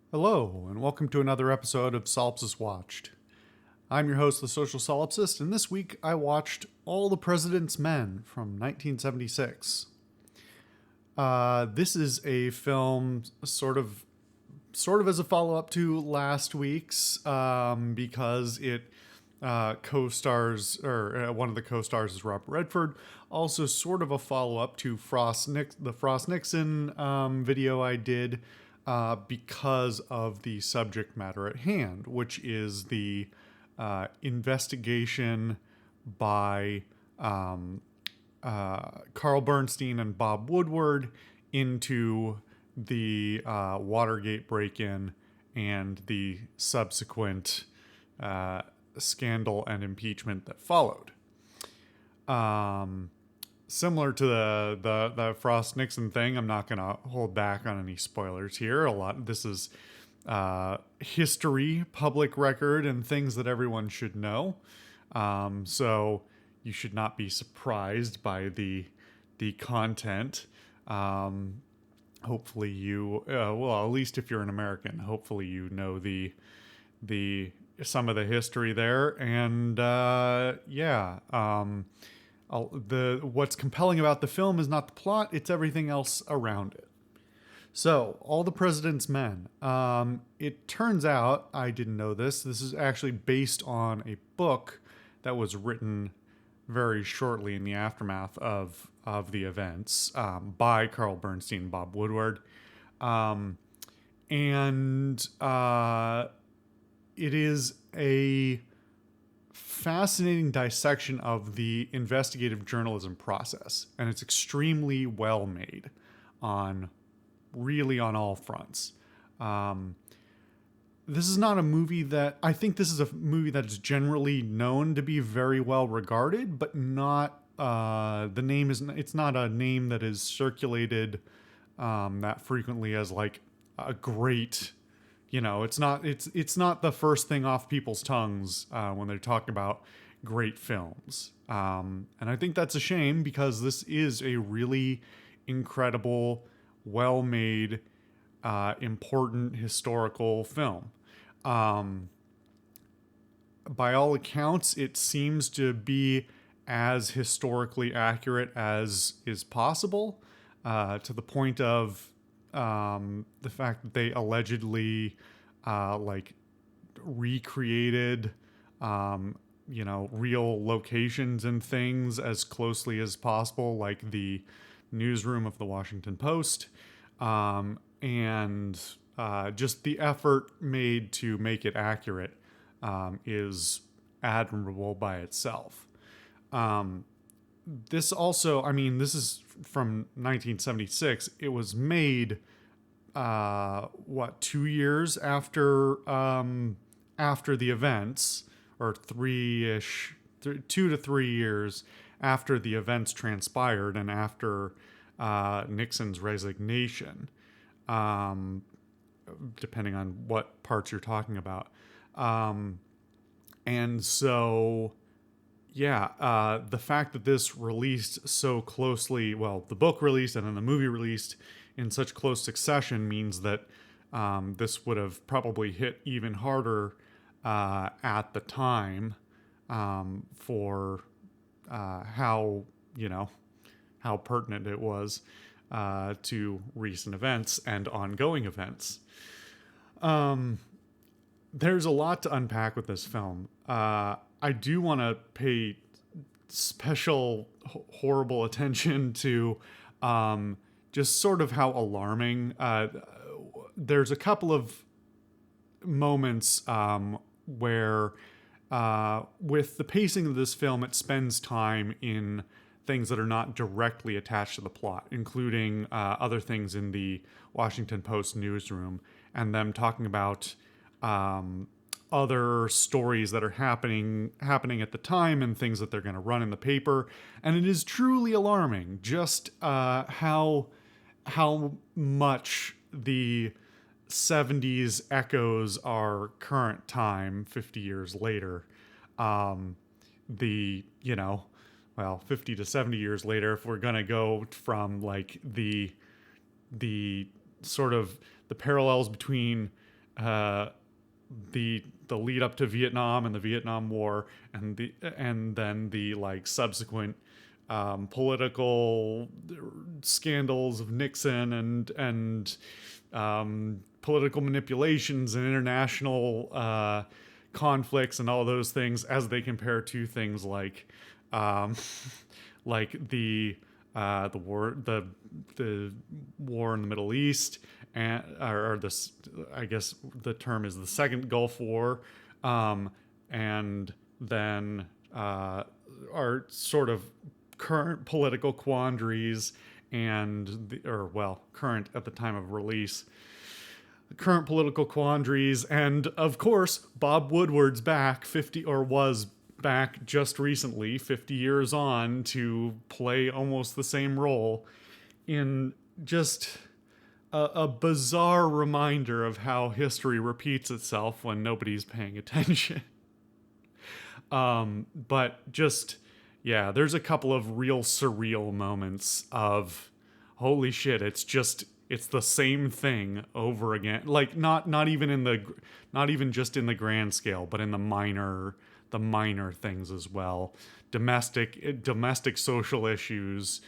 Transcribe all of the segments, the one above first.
Hello, and welcome to another episode of Solipsist Watched. I'm your host, the Social Solipsist, and this week I watched All the President's Men from 1976. This is a film sort of as a follow-up to last week's, because it co-stars, or one of the co-stars is Robert Redford. Also, sort of a follow-up to the Frost Nixon video I did, because of the subject matter at hand, which is the investigation by Carl Bernstein and Bob Woodward into the Watergate break-in and the subsequent scandal and impeachment that followed. Similar to the Frost Nixon thing, I'm not going to hold back on any spoilers here. This is history, public record, and things that everyone should know. So you should not be surprised by the content. Hopefully you, well, at least if you're an American, hopefully you know the some of the history there, and what's compelling about the film is not the plot; it's everything else around it. So, All the President's Men. It turns out, I didn't know this. This is actually based on a book that was written very shortly in the aftermath of the events, by Carl Bernstein and Bob Woodward, and it is a fascinating dissection of the investigative journalism process, and it's extremely well made on all fronts. This is not a movie that I think this is a movie that is generally known to be very well regarded, but not the name is it's not a name that is circulated that frequently as like a great. It's not the first thing off people's tongues when they're talking about great films. And I think that's a shame because this is a really incredible, well-made, important historical film. By all accounts, it seems to be as historically accurate as is possible, to the point of the fact that they allegedly recreated real locations and things as closely as possible, like the newsroom of the Washington Post, and just the effort made to make it accurate is admirable by itself. This also, this is from 1976. It was made, 2 years after the events, or 2 to 3 years after the events transpired and after Nixon's resignation, depending on what parts you're talking about. And so, the fact that this released so closely, the book released and then the movie released in such close succession means that this would have probably hit even harder at the time, for how pertinent it was to recent events and ongoing events. There's a lot to unpack with this film. I do want to pay special horrible attention to just sort of how alarming. There's a couple of moments where, with the pacing of this film, it spends time in things that are not directly attached to the plot, including other things in the Washington Post newsroom, and them talking about other stories that are happening at the time and things that they're going to run in the paper. And it is truly alarming just how much the 70s echoes our current time 50 years later. 50 to 70 years later, if we're going to go from like the sort of the parallels between uh, the lead up to Vietnam and the Vietnam War, and then the like subsequent political scandals of Nixon and political manipulations and international conflicts and all those things as they compare to things like um, like the war in the Middle East, and or this, I guess the term is the Second Gulf War, and then our sort of current political quandaries current at the time of release, current political quandaries, and of course Bob Woodward's back 50 or was back just recently 50 years on to play almost the same role in just a bizarre reminder of how history repeats itself when nobody's paying attention. But just, yeah, there's a couple of real surreal moments of holy shit, it's the same thing over again. Like not even just in the grand scale, but in the minor things as well. Domestic social issues,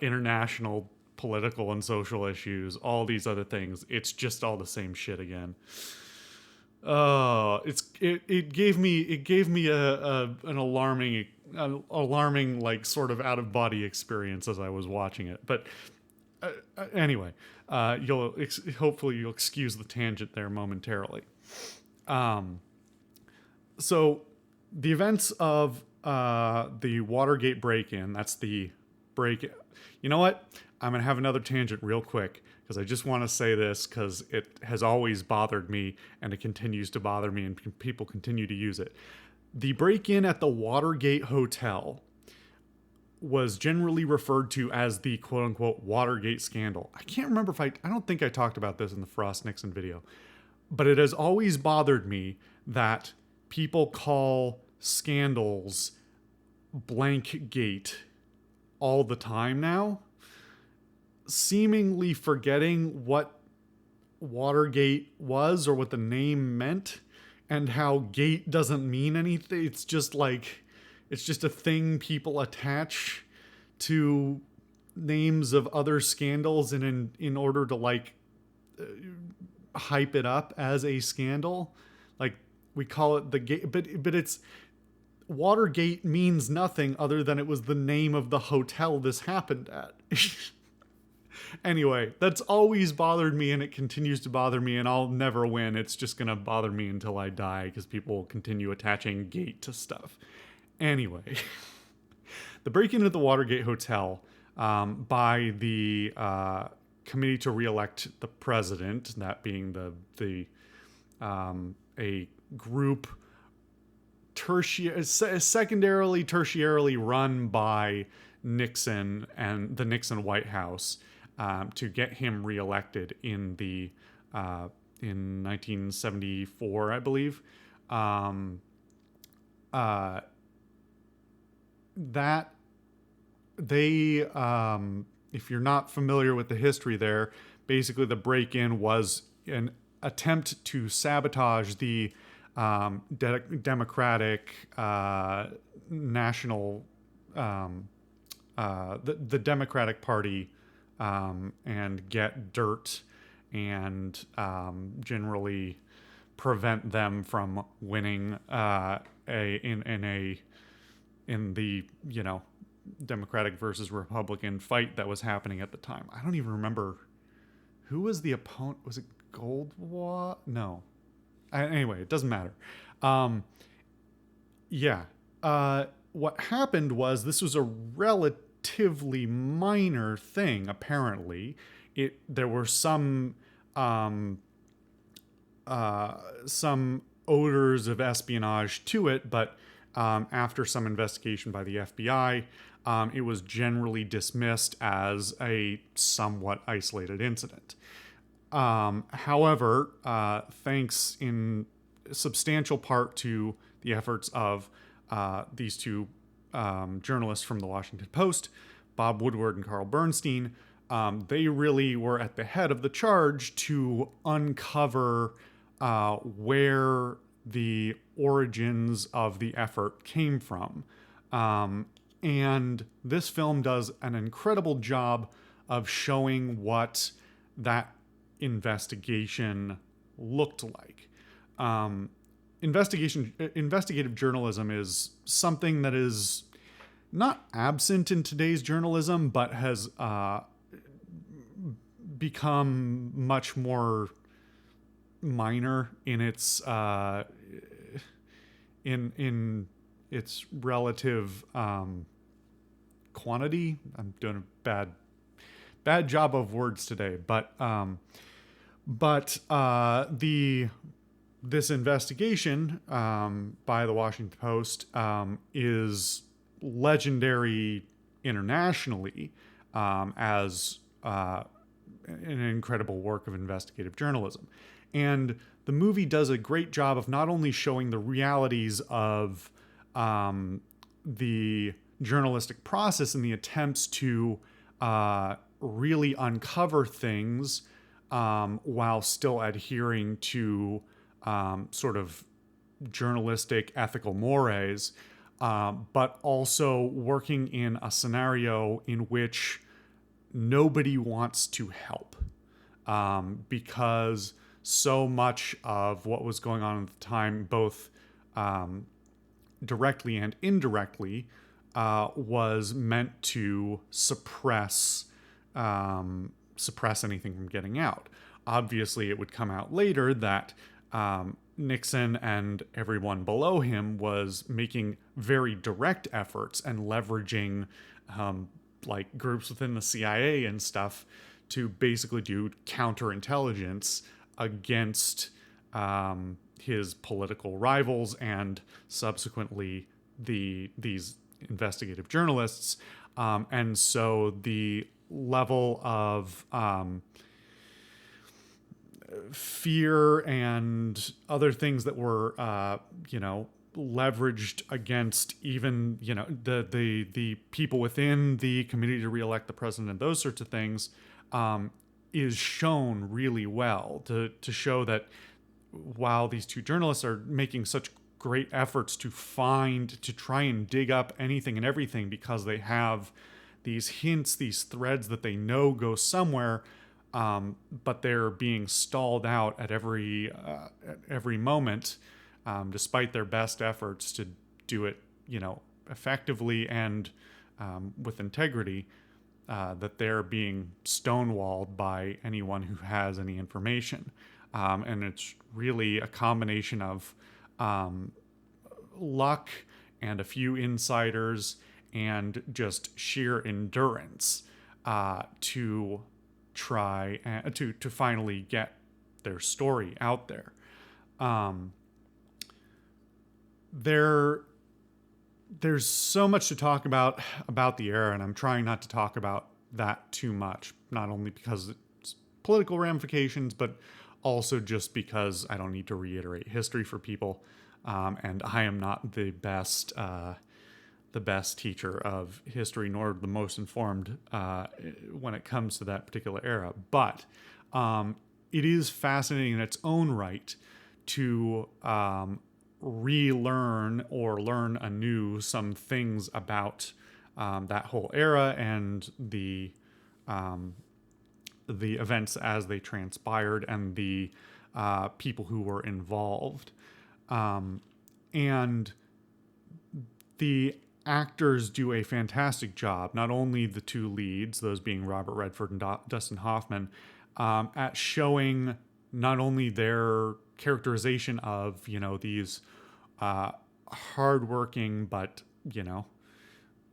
international political and social issues, all these other things. It's just all the same shit again. It gave me an alarming like sort of out of body experience as I was watching it. But anyway, hopefully you'll excuse the tangent there momentarily. So the events of the Watergate break-in, that's the break. You know what? I'm going to have another tangent real quick because I just want to say this because it has always bothered me and it continues to bother me and people continue to use it. The break-in at the Watergate Hotel was generally referred to as the quote-unquote Watergate scandal. I can't remember I don't think I talked about this in the Frost-Nixon video, but it has always bothered me that people call scandals blank gate all the time now, seemingly forgetting what Watergate was or what the name meant and how gate doesn't mean anything. It's just a thing people attach to names of other scandals in order to hype it up as a scandal. Like we call it the gate, but it's Watergate means nothing other than it was the name of the hotel this happened at. Anyway, that's always bothered me and it continues to bother me, and I'll never win. It's just going to bother me until I die because people will continue attaching gate to stuff. Anyway, the break-in at the Watergate Hotel by the committee to re-elect the president, that being a group tertiarily run by Nixon and the Nixon White House to get him reelected in 1974, I believe. That they, if you're not familiar with the history there, basically the break-in was an attempt to sabotage the Democratic national, the Democratic Party, and get dirt and generally prevent them from winning in the Democratic versus Republican fight that was happening at the time. I don't even remember who was the opponent. Was it Goldwater? No. Anyway, it doesn't matter. What happened was this was a relatively minor thing. Apparently, there were some odors of espionage to it, but after some investigation by the FBI, it was generally dismissed as a somewhat isolated incident. However, thanks in substantial part to the efforts of these two journalists from the Washington Post, Bob Woodward and Carl Bernstein, they really were at the head of the charge to uncover where the origins of the effort came from. And this film does an incredible job of showing what that investigation looked like. Investigative journalism is something that is not absent in today's journalism, but has become much more minor in its in its relative quantity. I'm doing a bad job of words today, but this investigation by the Washington Post is legendary internationally as an incredible work of investigative journalism. And the movie does a great job of not only showing the realities of the journalistic process and the attempts to really uncover things while still adhering to sort of journalistic ethical mores, but also working in a scenario in which nobody wants to help, because so much of what was going on at the time, both directly and indirectly, was meant to suppress anything from getting out. Obviously, it would come out later that Nixon and everyone below him was making very direct efforts and leveraging like groups within the CIA and stuff to basically do counterintelligence against his political rivals and subsequently these investigative journalists. And so the level of fear and other things that were, leveraged against even, the people within the committee to reelect the president and those sorts of things, is shown really well to show that while these two journalists are making such great efforts to try and dig up anything and everything because they have these hints, these threads that they know go somewhere, but they're being stalled out at every moment, despite their best efforts to do it, effectively and with integrity, that they're being stonewalled by anyone who has any information. And it's really a combination of luck and a few insiders and just sheer endurance to try to finally get their story out there. There's so much to talk about the era, and I'm trying not to talk about that too much, not only because it's political ramifications, but also just because I don't need to reiterate history for people, and I am not the best teacher of history, nor the most informed when it comes to that particular era. But it is fascinating in its own right to relearn or learn anew some things about that whole era and the events as they transpired and the people who were involved. And the actors do a fantastic job, not only the two leads, those being Robert Redford and Dustin Hoffman, at showing not only their characterization of, these hardworking but,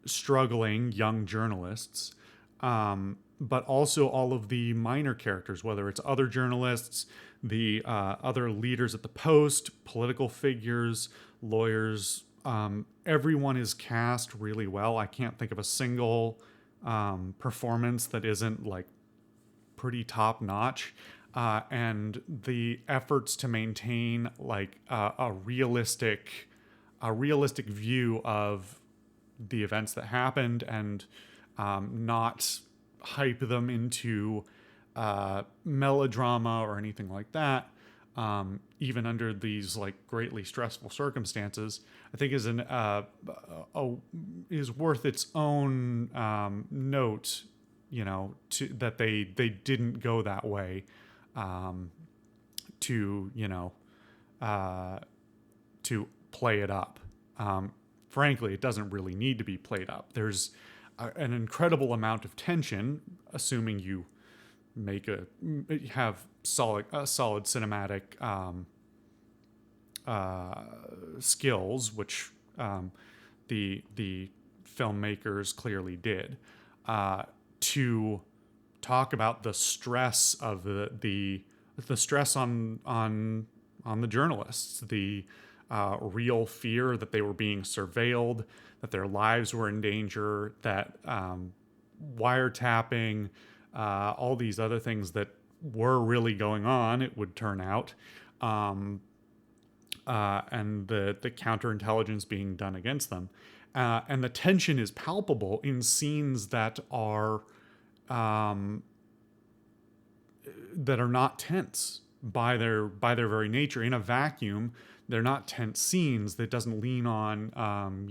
struggling young journalists, but also all of the minor characters, whether it's other journalists, the other leaders at the Post, political figures, lawyers. Everyone is cast really well. I can't think of a single performance that isn't like pretty top notch. And the efforts to maintain like a realistic view of the events that happened and not hype them into melodrama or anything like that, even under these like greatly stressful circumstances, I think is worth its own note. To that they didn't go that way, to to play it up. Frankly, it doesn't really need to be played up. There's an incredible amount of tension, assuming you have solid cinematic skills, which the filmmakers clearly did, to talk about the stress of the stress on the journalists, the real fear that they were being surveilled, that their lives were in danger, that wiretapping, all these other things that were really going on, it would turn out, and the counterintelligence being done against them. And the tension is palpable in scenes that are not tense by their very nature. In a vacuum, they're not tense scenes that doesn't lean on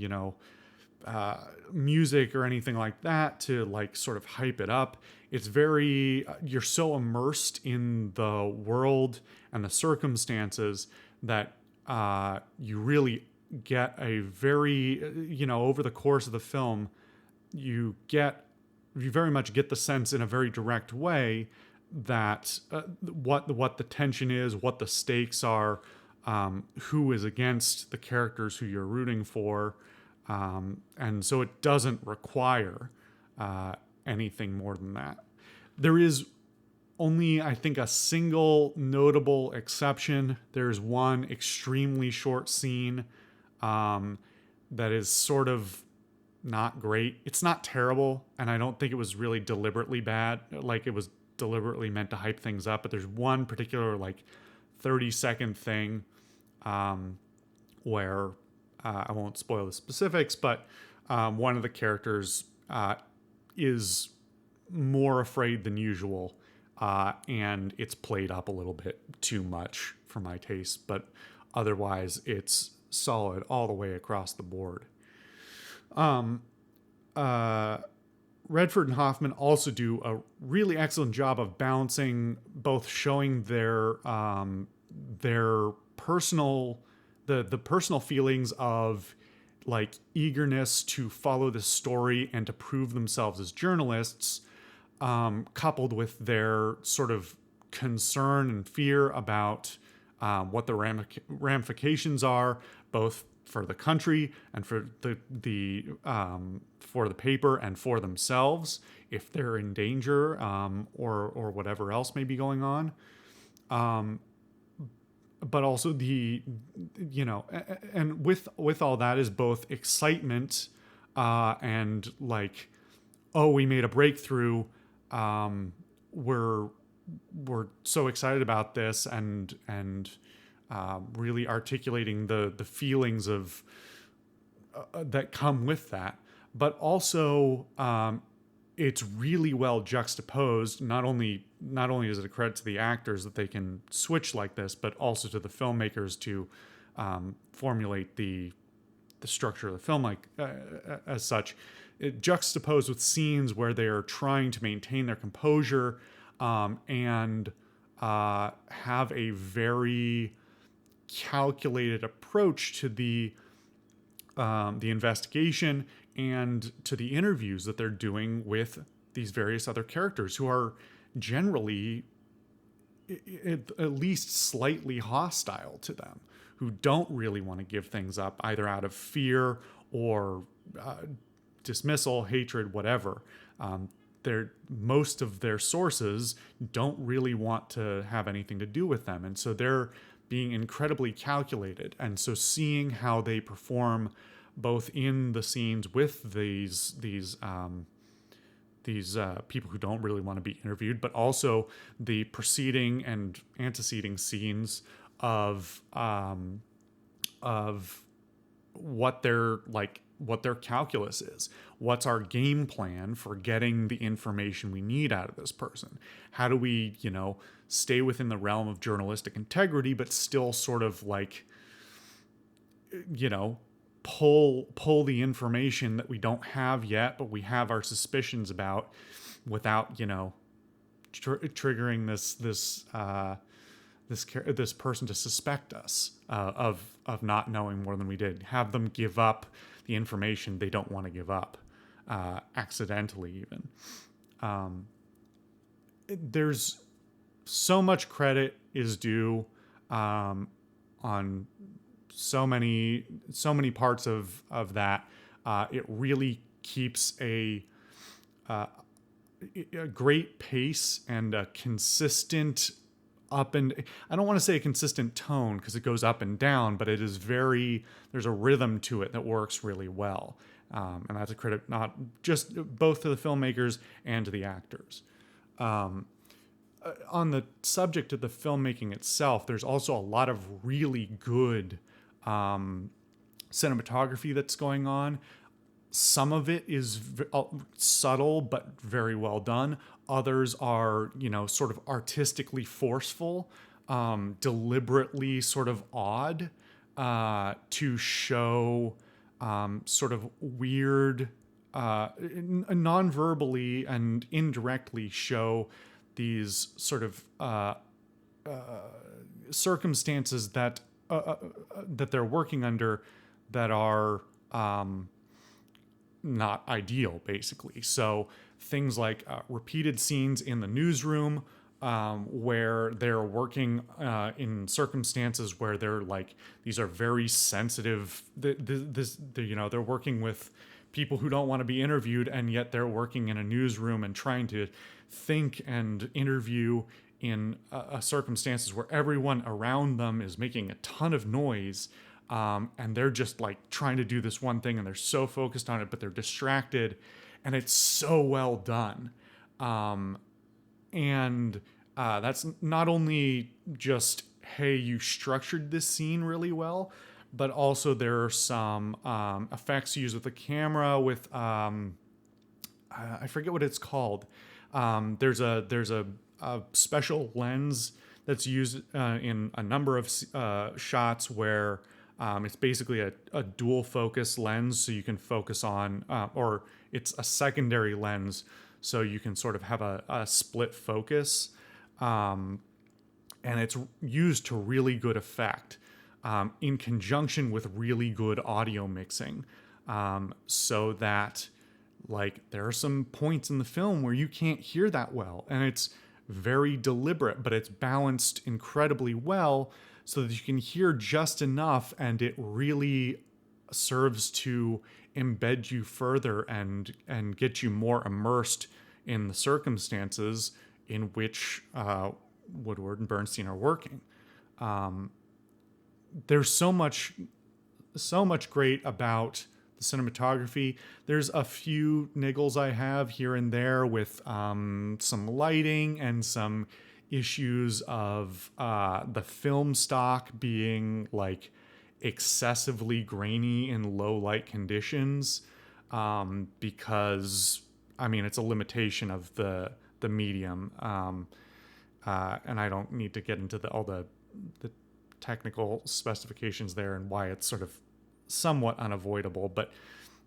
music or anything like that to like sort of hype it up. It's very you're so immersed in the world and the circumstances that you really get a very over the course of the film you very much get the sense in a very direct way that what the tension is, what the stakes are, who is against the characters who you're rooting for, and so it doesn't require anything more than that. There is only, I think, a single notable exception. There's one extremely short scene that is sort of not great. It's not terrible, and I don't think it was really deliberately bad, like it was deliberately meant to hype things up, but there's one particular like 30-second thing where I won't spoil the specifics, but one of the characters is more afraid than usual, and it's played up a little bit too much for my taste, but otherwise it's solid all the way across the board. Redford and Hoffman also do a really excellent job of balancing both showing their personal the personal feelings of like eagerness to follow this story and to prove themselves as journalists, coupled with their sort of concern and fear about what the ramifications are, both for the country and for for the paper and for themselves if they're in danger, or whatever else may be going on. But also and with all that is both excitement and like, oh, we made a breakthrough. We're so excited about this, and really articulating the feelings of that come with that. But also, it's really well juxtaposed. Not only is it a credit to the actors that they can switch like this, but also to the filmmakers to formulate the structure of the film like as such. It juxtaposed with scenes where they are trying to maintain their composure and have a very calculated approach to the investigation and to the interviews that they're doing with these various other characters who are generally at least slightly hostile to them, who don't really want to give things up either out of fear or dismissal, hatred, whatever. Most of their sources don't really want to have anything to do with them, and so they're being incredibly calculated. And so seeing how they perform both in the scenes with these people who don't really want to be interviewed, but also the preceding and anteceding scenes of what they're like what their calculus is. What's our game plan for getting the information we need out of this person? How do we, stay within the realm of journalistic integrity, but still sort of like, pull the information that we don't have yet, but we have our suspicions about, without, triggering this person to suspect us of not knowing more than we did. Have them give up the information they don't want to give up, accidentally even. There's so much credit is due on so many parts of that. It really keeps a great pace and a consistent up and, I don't want to say a consistent tone because it goes up and down, but it is there's a rhythm to it that works really well. And that's a credit not just both to the filmmakers and to the actors. On the subject of the filmmaking itself, there's also a lot of really good cinematography that's going on. Some of it is subtle but very well done. Others are, sort of artistically forceful, deliberately sort of odd, to show sort of weird, non-verbally and indirectly show these sort of circumstances that they're working under that are not ideal, basically. So things like repeated scenes in the newsroom, where they're working in circumstances where they're like, these are very sensitive. They're working with people who don't want to be interviewed, and yet they're working in a newsroom and trying to think and interview in circumstances where everyone around them is making a ton of noise. And they're just like trying to do this one thing and they're so focused on it, but they're distracted, and it's so well done. And that's not only just, hey, you structured this scene really well, but also there are some effects used with the camera with, I forget what it's called. There's a special lens that's used in a number of shots where it's basically a dual focus lens, so you can focus on, or it's a secondary lens, so you can sort of have a split focus. And it's used to really good effect, in conjunction with really good audio mixing, so that, like, there are some points in the film where you can't hear that well, and it's very deliberate, but it's balanced incredibly well so that you can hear just enough, and it really serves to embed you further and get you more immersed in the circumstances in which Woodward and Bernstein are working. There's so much great about the cinematography. There's a few niggles I have here and there with some lighting and some issues of the film stock being like excessively grainy in low light conditions, because it's a limitation of the medium, and I don't need to get into all the technical specifications there and why it's sort of somewhat unavoidable, but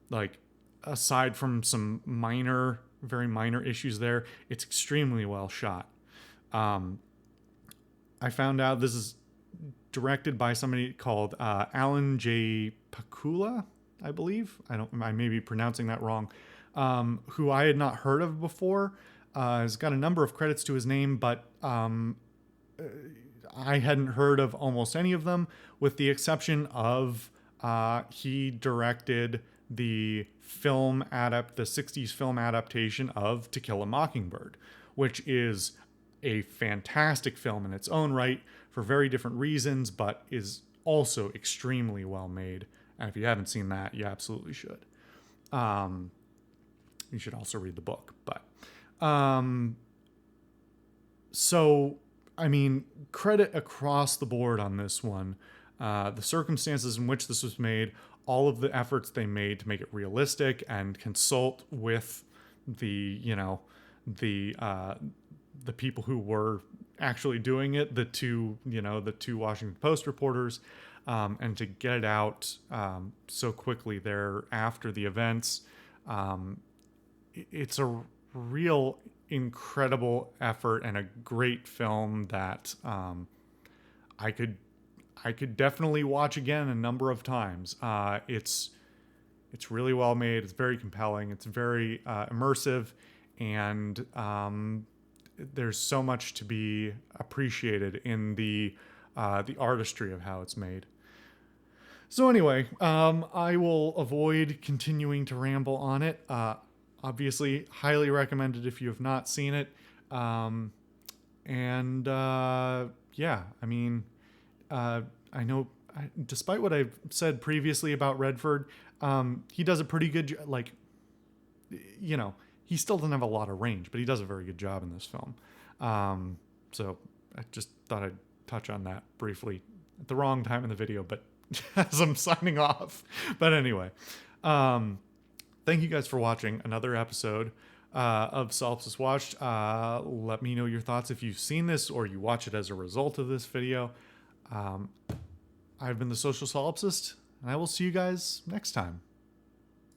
like, aside from some very minor issues there, it's extremely well shot. I found out this is directed by somebody called Alan J. Pakula, I believe. I may be pronouncing that wrong. Who I had not heard of before. Has got a number of credits to his name, but I hadn't heard of almost any of them, with the exception of he directed the 60s film adaptation of To Kill a Mockingbird, which is a fantastic film in its own right for very different reasons, but is also extremely well made. And if you haven't seen that, you absolutely should. You should also read the book. But so, credit across the board on this one. the circumstances in which this was made, all of the efforts they made to make it realistic and consult with the, the people who were actually doing it, the two Washington Post reporters, and to get it out so quickly there after the events. It's a real incredible effort and a great film that I could definitely watch again a number of times. It's really well made. It's very compelling. It's very immersive, and there's so much to be appreciated in the artistry of how it's made. So anyway, I will avoid continuing to ramble on it. Obviously, highly recommended if you have not seen it. Yeah, I mean, I know, despite what I've said previously about Redford, he does a pretty good job. Like, he still doesn't have a lot of range, but he does a very good job in this film. So I just thought I'd touch on that briefly at the wrong time in the video, but as I'm signing off. But anyway, thank you guys for watching another episode of Solipsist Watched. Let me know your thoughts if you've seen this or you watch it as a result of this video. I've been the Social Solipsist, and I will see you guys next time.